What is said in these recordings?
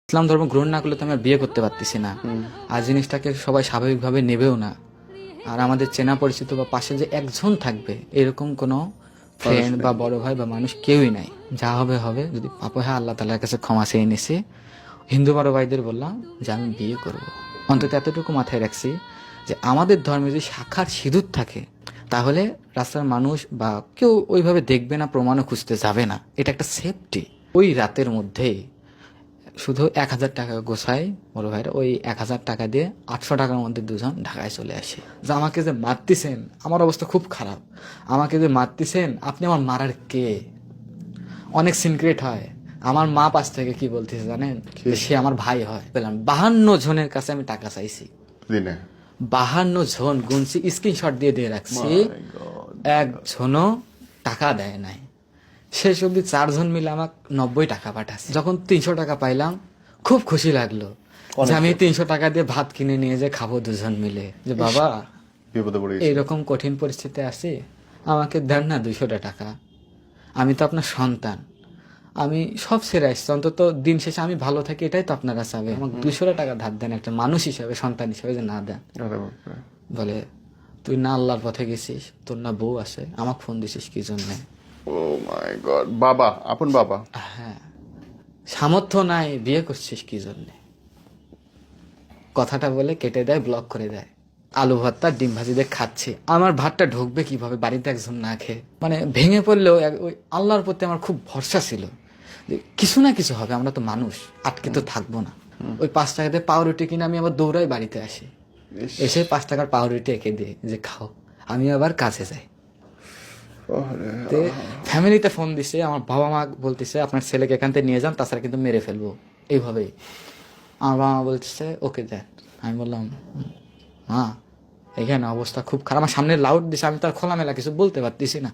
ইসলাম ধর্ম গ্রহণ না করলে তো আমি আর বিয়ে করতে পারতেছি না, আর জিনিসটাকে সবাই স্বাভাবিকভাবে নেবেও না। আর আমাদের চেনা পরিচিত বা পাশে যে একজন থাকবে এরকম কোনো ফ্রেন্ড বা বড় ভাই বা মানুষ কেউই নাই। যা হবে হবে, যদি পাপ হয় আল্লাহ তাআলার কাছে ক্ষমা চেয়ে নিছি। হিন্দু বড় ভাইদের বললাম যে আমি বিয়ে করব, অন্তত এতটুকু মাথায় রাখছি যে আমাদের ধর্মে যদি শাখার সিঁদুর থাকে তাহলে রাস্তার মানুষ বা কেউ ওইভাবে দেখবে না, প্রমাণও খুঁজতে যাবে না। এটা একটা সেফটি। ওই রাতের মধ্যেই শুধু 1,000 টাকা গোছায় বড় ভাইরা, ওই 1,000 টাকা দিয়ে 800 টাকার মধ্যে দুজন ঢাকায় চলে আসে। যে আমাকে যে মারতেছেন, আমার অবস্থা খুব খারাপ, আমাকে যে মারতেছেন আপনি আমার মারার কে? অনেক সিনক্রেট হয়। আমার মা পাশ থেকে কি বলতেছে জানেন? যে সে আমার ভাই হয়। পেলাম 52 জনের কাছে আমি টাকা চাইছি, দিনে 52 জন গুনছি, স্ক্রিনশট দিয়ে দিয়ে রাখছি, একজনও টাকা দেয় নাই। শেষ অব্দি 4 জন মিলে আমাকে 90 টাকা পাঠাচ্ছে। যখন 300 টাকা পাইলাম খুব খুশি লাগলো যে আমি 300 টাকা দিয়ে ভাত কিনে নিয়ে যে খাবো দুজন মিলে। যে বাবা বিপদে পড়ে গেছি। এইরকম কঠিন পরিস্থিতি আছি, আমাকে দেন না 200 টাকা, আমি তো আপনার সন্তান, আমি সব ছেড়ে আসছি, অন্তত দিন শেষে আমি ভালো থাকি এটাই তো আপনারা চাবে। আমাকে 200 টাকা ধার দেন, একটা মানুষ হিসাবে, সন্তান হিসাবে যে না দেন। আরে বাপরে। বলে তুই না আল্লাহর পথে গেছিস, তোর না বউ আছে, আমাকে ফোন দিছিস কি জন্যে? ও মাই গড, বাবা, আপন বাবা। হ্যাঁ, সামর্থ্য নাই, বিয়ে করছিস কি জন্যে? কথাটা বলে কেটে দেয়, ব্লক করে দেয়। আলু ভর্তা ডিম ভাজি দিয়ে খাচ্ছে, আমার ভাতটা ঢুকবে কিভাবে বাড়িতে একজন না খেয়ে? মানে ভেঙে পড়লেও ওই আল্লাহর প্রতি আমার খুব ভরসা ছিল যে কিছু না কিছু হবে, আমরা তো মানুষ, আটকে তো থাকবো না। ওই 5 টাকা দিয়ে পাউরুটি কিনে আমি আবার দৌড়াই বাড়িতে আসি, এসে 5 টাকার পাউরুটি এঁকে দিয়ে যে খাও, আমি আবার কাছে যাই। তে ফ্যামিলিতে ফোন দিছে, আমার বাবা মা বলতেছে আপনার ছেলেকে এখান থেকে নিয়ে যান, তাছাড়া কিন্তু মেরে ফেলবো। এইভাবেই আমার বাবা মা বলতেছে ওকে দেন। আমি বললাম মা এখানে অবস্থা খুব খারাপ, আমার সামনে লাউড দিছে, আমি তার খোলামেলা কিছু বলতে পারতেছি না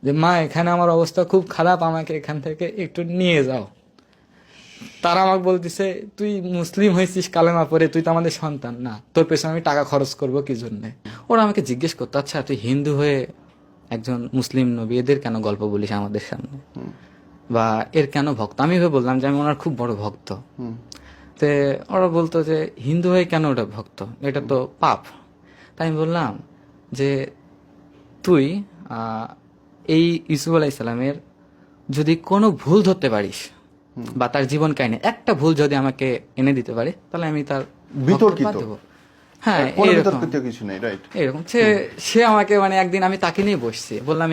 যে মা এখানে আমার অবস্থা খুব খারাপ, আমাকে এখান থেকে একটু নিয়ে যাও। তারা আমাকে বলতেছে তুই মুসলিম হয়েছিস কালেমা পড়ে, তুই তো আমাদের সন্তান না, তোর পেছনে আমি টাকা খরচ করবো কি জন্যে? ওরা আমাকে জিজ্ঞেস করতো আচ্ছা তুই হিন্দু হয়ে একজন মুসলিম নবী, এদের কেন গল্প বলিস আমাদের সামনে, বা এর কেন ভক্ত? আমি ভেবে বললাম যে আমি ওনার খুব বড় ভক্ত। তে ওরা বলতো যে হিন্দু হয়ে কেন ওটা ভক্ত, এটা তো পাপ। তাই আমি বললাম যে তুই এই ইউসুফ আলাইহিস সালামের যদি কোনো ভুল ধরতে পারিস বা তার জীবন কাহিনী একটা ভুল যদি আমাকে এনে দিতে পারে, তাহলে আমি তার বিতর্কিত। ভক্ত দেবো। হ্যাঁ কোনো এরকম বিতর্কিত কিছু নেই, রাইট? এরকম সে আমাকে মানে একদিন আমি তাকে নিয়ে বসছি, বললাম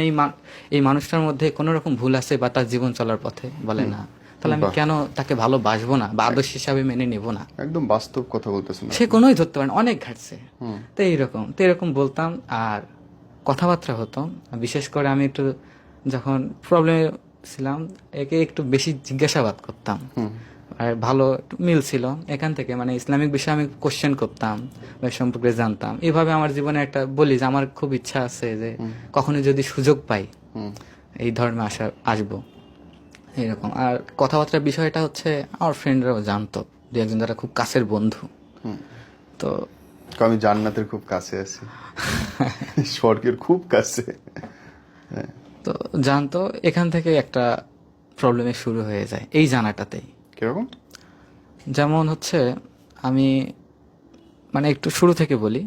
এই মানুষটার মধ্যে কোনো রকম ভুল আছে বা তার জীবন চলার পথে বলে না, তাহলে আমি কেন তাকে ভালোবাসবো না বা আদর্শ হিসাবে মেনে নেব না? একদম বাস্তব কথা বলতেছেন। সে কোনোই ধরতে পারে না, অনেক ঘাটছে। তো এইরকম বলতাম আর কথাবার্তা হতো। বিশেষ করে আমি একটু যখন প্রবলেমে ছিলাম, একে একটু বেশি জিজ্ঞাসাবাদ করতাম, আর ভালো একটু মিল ছিল এখান থেকে, মানে ইসলামিক বিষয়ে আমি কোশ্চেন করতাম বা সম্পর্কে জানতাম। এইভাবে আমার জীবনে একটা বলি যে আমার খুব ইচ্ছা আছে যে কখনো যদি সুযোগ পাই এই ধর্মে আসবো এরকম। আর কথাবার্তার বিষয়টা হচ্ছে আমার ফ্রেন্ডরাও জানতো, দু একজন যারা খুব কাছের বন্ধু। তো আমি জান্নাতের খুব কাছে আছি, স্বর্গের খুব কাছে। তো জানতো, এখান থেকে একটা প্রবলেমে শুরু হয়ে যায় এই জানাটাতেই। কিরকম? যেমন হচ্ছে আমি মানে একটু শুরু থেকে বলি,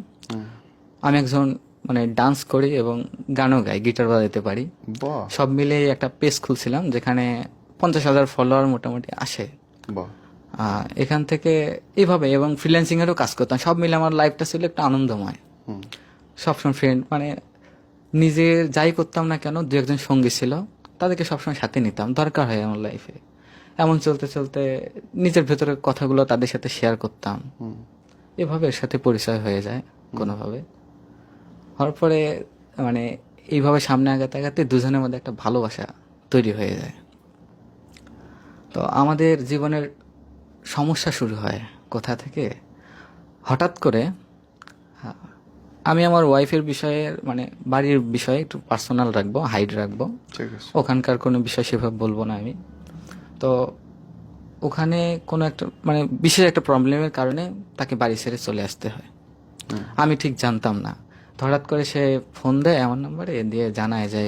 আমি একজন মানে ডান্স করি এবং গানও গাই, গিটার বাজাতে পারি। বাহ সব মিলে একটা পেজ খুলছিলাম যেখানে 50,000 ফলোয়ার মোটামুটি আসে। বাহ। এখান থেকে এইভাবে এবং ফ্রিল্যান্সিং এরও কাজ করতাম। সব মিলে আমার লাইফটা ছিল একটু আনন্দময়। সবসময় ফ্রেন্ড মানে নিজের যাই করতাম না কেন, দু একজন সঙ্গী ছিল, তাদেরকে সবসময় সাথে নিতাম, দরকার হয় আমার লাইফে। এমন চলতে চলতে নিজের ভেতরের কথাগুলো তাদের সাথে শেয়ার করতাম, এভাবে এর সাথে পরিচয় হয়ে যায় কোনোভাবে। হওয়ার পরে মানে এইভাবে সামনে আগাতে আগাতে দুজনের মধ্যে একটা ভালোবাসা তৈরি হয়ে যায়। তো আমাদের জীবনের সমস্যা শুরু হয় কোথা থেকে? হঠাৎ করে আমি আমার ওয়াইফের বিষয়ে মানে বাড়ির বিষয়ে একটু পার্সোনাল রাখবো, হাইড রাখবো, ঠিক আছে। ওখানকার কোনো বিষয় সেভাবে বলবো না আমি। তো ওখানে কোনো একটা মানে বিশেষ একটা প্রবলেমের কারণে তাকে বাড়ি ছেড়ে চলে আসতে হয়। আমি ঠিক জানতাম না, হঠাৎ করে সে ফোন দেয় আমার নাম্বারে, দিয়ে জানায় যে